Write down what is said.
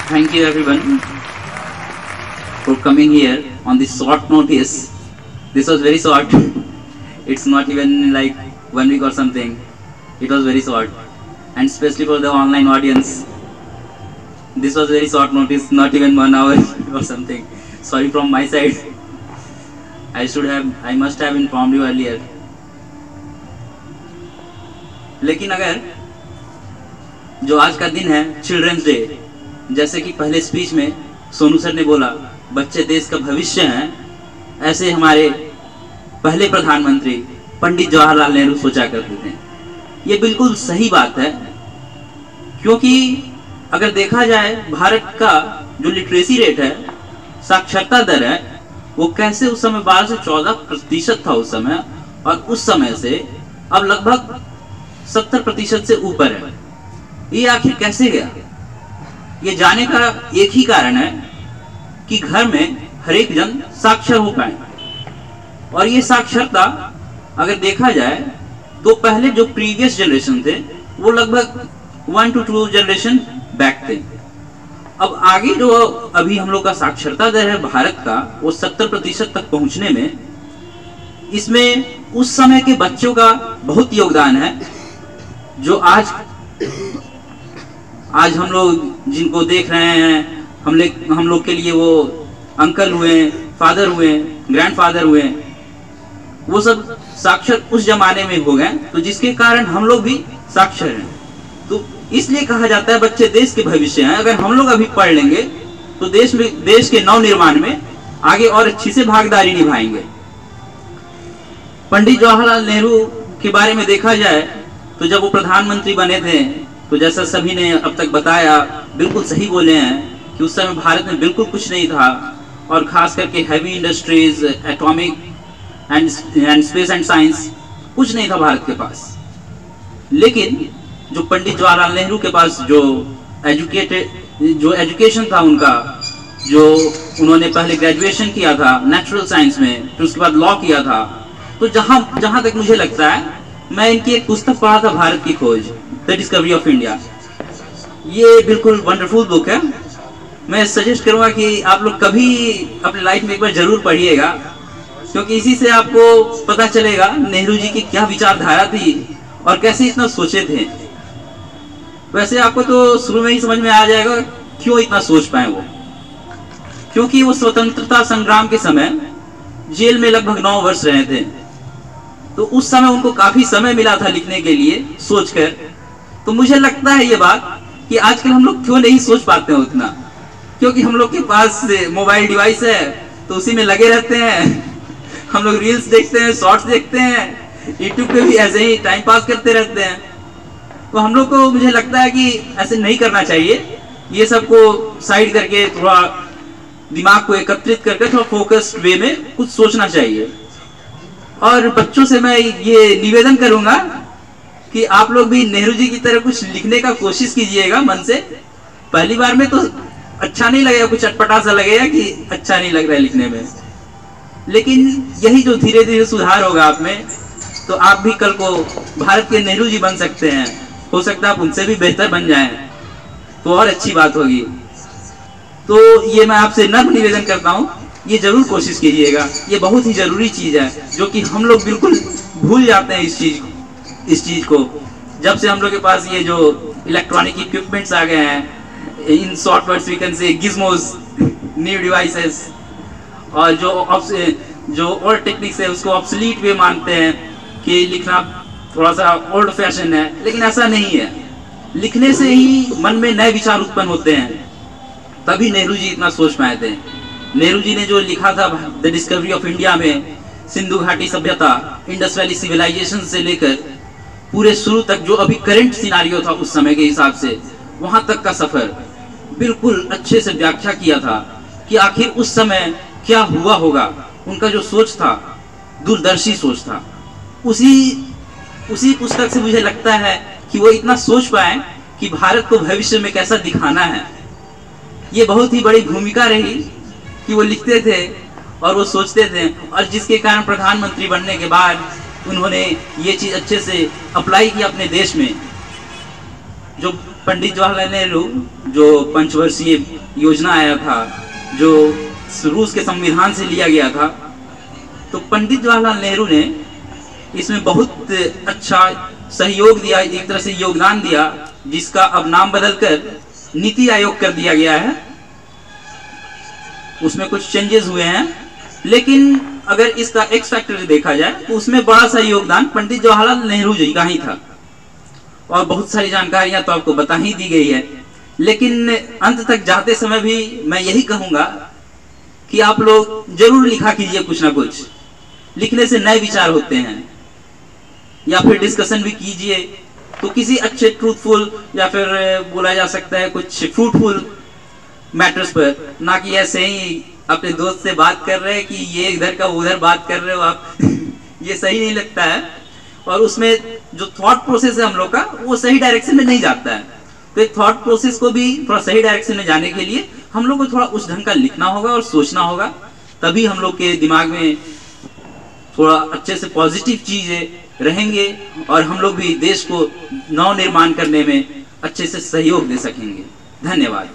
Thank you everyone for coming here on this short notice. This was very short. It's not even like 1 week or something. It was very short, and especially for the online audience, this was very short notice, not even 1 hour or something. Sorry from my side. I must have informed you earlier. लेकिन अगर जो आज का दिन है children's day, जैसे कि पहले स्पीच में सोनू सर ने बोला बच्चे देश का भविष्य हैं, ऐसे हमारे पहले प्रधानमंत्री पंडित जवाहरलाल नेहरू सोचा करते थे। ये बिल्कुल सही बात है, क्योंकि अगर देखा जाए भारत का जो लिटरेसी रेट है, साक्षरता दर है, वो कैसे उस समय 12 से 14% था उस समय, और उस समय से अब लगभग 70% से ऊपर है। ये आखिर कैसे गया? ये जाने का एक ही कारण है कि घर में हर एक जन साक्षर हो पाए। और ये साक्षरता अगर देखा जाए तो पहले जो प्रीवियस जनरेशन थे वो लगभग 1 to 2 जनरेशन बैक थे। अब आगे जो अभी हम लोग का साक्षरता दर है भारत का, वो 70% तक पहुंचने में, इसमें उस समय के बच्चों का बहुत योगदान है। जो आज हम लोग जिनको देख रहे हैं, हम लोग के लिए वो अंकल हुए, फादर हुए, ग्रैंडफादर हुए, वो सब साक्षर उस जमाने में हो गए, तो जिसके कारण हम लोग भी साक्षर हैं। तो इसलिए कहा जाता है बच्चे देश के भविष्य हैं। अगर हम लोग अभी पढ़ लेंगे तो देश के नव निर्माण में आगे और अच्छी से भागीदारी निभाएंगे। पंडित जवाहरलाल नेहरू के बारे में देखा जाए तो जब वो प्रधानमंत्री बने थे, तो जैसा सभी ने अब तक बताया, बिल्कुल सही बोले हैं कि उस समय भारत में बिल्कुल कुछ नहीं था, और खास करके heavy industries, atomic and space and science, कुछ नहीं था भारत के पास। लेकिन जो पंडित जवाहरलाल नेहरू के पास जो एजुकेशन था उनका, जो उन्होंने पहले ग्रेजुएशन किया था नेचुरल साइंस में, फिर उसके बाद लॉ किया था, तो जहां तक मुझे लगता है, मैं इनकी एक पुस्तक पढ़ा था, भारत की खोज, द डिस्कवरी ऑफ इंडिया। ये बिल्कुल वंडरफुल बुक है। मैं सजेस्ट करूंगा कि आप लोग कभी अपने लाइफ में एक बार जरूर पढ़िएगा, क्योंकि इसी से आपको पता चलेगा नेहरू जी की क्या विचारधारा थी और कैसे इतना सोचे थे। वैसे आपको तो शुरू में ही समझ में आ जाएगा क्यों इतना सोच पाए वो, क्योंकि वो स्वतंत्रता संग्राम के समय जेल में लगभग 9 वर्ष रहे थे। तो उस समय उनको काफी समय मिला था लिखने के लिए, सोचकर। तो मुझे लगता है ये बात कि आजकल हम लोग क्यों नहीं सोच पाते हैं उतना, क्योंकि हम लोग के पास मोबाइल डिवाइस है, तो उसी में लगे रहते हैं। हम लोग रील्स देखते हैं, शॉर्ट्स देखते हैं, यूट्यूब पे भी ऐसे ही टाइम पास करते रहते हैं। तो हम लोग को, मुझे लगता है कि ऐसे नहीं करना चाहिए। ये सबको साइड करके थोड़ा दिमाग को एकत्रित करके थोड़ा फोकस्ड वे में कुछ सोचना चाहिए। और बच्चों से मैं ये निवेदन करूंगा कि आप लोग भी नेहरू जी की तरह कुछ लिखने का कोशिश कीजिएगा मन से। पहली बार में तो अच्छा नहीं लगेगा, कुछ अटपटा सा लगेगा कि अच्छा नहीं लग रहा है लिखने में, लेकिन यही जो धीरे धीरे सुधार होगा आप में, तो आप भी कल को भारत के नेहरू जी बन सकते हैं। हो सकता है आप उनसे भी बेहतर बन जाएं, तो और अच्छी बात होगी। तो ये मैं आपसे नम्र निवेदन करता हूँ, ये जरूर कोशिश कीजिएगा। ये बहुत ही जरूरी चीज है, जो कि हम लोग बिल्कुल भूल जाते हैं इस चीज को। जब से हम लोग के पास ये जो इलेक्ट्रॉनिक इक्विपमेंट्स आ गए हैं, in short words we can say gizmos, new devices, और जो ओल्ड टेक्निक्स है उसको ऑब्सोलीट वे मानते हैं कि लिखना थोड़ा सा ओल्ड फैशन है, लेकिन ऐसा नहीं है। लिखने से ही मन में नए विचार उत्पन्न होते हैं। तभी नेहरू जी इतना सोच पाए थे। नेहरू जी ने जो लिखा था द डिस्कवरी ऑफ इंडिया में, सिंधु घाटी सभ्यता, इंडस वैली सिविलाइजेशन से लेकर पूरे शुरू तक जो अभी करंट सिनारियो था उस समय के हिसाब से, वहां तक का सफर बिल्कुल अच्छे से व्याख्या किया था कि आखिर उस समय क्या हुआ होगा। उनका जो सोच था, दूरदर्शी सोच था। उसी पुस्तक से मुझे लगता है कि वो इतना सोच पाए कि भारत को भविष्य में कैसा दिखाना है। ये बहुत ही बड़ी भूमिका रही कि वो लिखते थे और वो सोचते थे, और जिसके कारण प्रधानमंत्री बनने के बाद उन्होंने ये चीज अच्छे से अप्लाई किया अपने देश में। जो पंडित जवाहरलाल नेहरू जो पंचवर्षीय योजना आया था, जो रूस के संविधान से लिया गया था, तो पंडित जवाहरलाल नेहरू ने इसमें बहुत अच्छा सहयोग दिया, एक तरह से योगदान दिया, जिसका अब नाम बदलकर नीति आयोग कर दिया गया है। उसमें कुछ चेंजेस हुए हैं, लेकिन अगर इसका एक्स फैक्टर देखा जाए तो उसमें बड़ा सा योगदान पंडित जवाहरलाल नेहरू जी का ही था। और बहुत सारी जानकारियां तो आपको बता ही दी गई है, लेकिन अंत तक जाते समय भी मैं यही कहूंगा कि आप लोग जरूर लिखा कीजिए, कुछ ना कुछ लिखने से नए विचार होते हैं, या फिर डिस्कशन भी कीजिए तो किसी अच्छे ट्रूथफुल या फिर बोला जा सकता है कुछ फ्रूटफुल मैटर्स पर, ना कि ऐसे ही अपने दोस्त से बात कर रहे हैं कि ये इधर का उधर बात कर रहे हो आप ये सही नहीं लगता है। और उसमें जो थॉट प्रोसेस है हम लोग का, वो सही डायरेक्शन में नहीं जाता है। तो एक थॉट प्रोसेस को भी थोड़ा सही डायरेक्शन में जाने के लिए हम लोग को थोड़ा उस ढंग का लिखना होगा और सोचना होगा, तभी हम लोग के दिमाग में थोड़ा अच्छे से पॉजिटिव चीजें रहेंगे और हम लोग भी देश को नव निर्माण करने में अच्छे से सहयोग दे सकेंगे। धन्यवाद।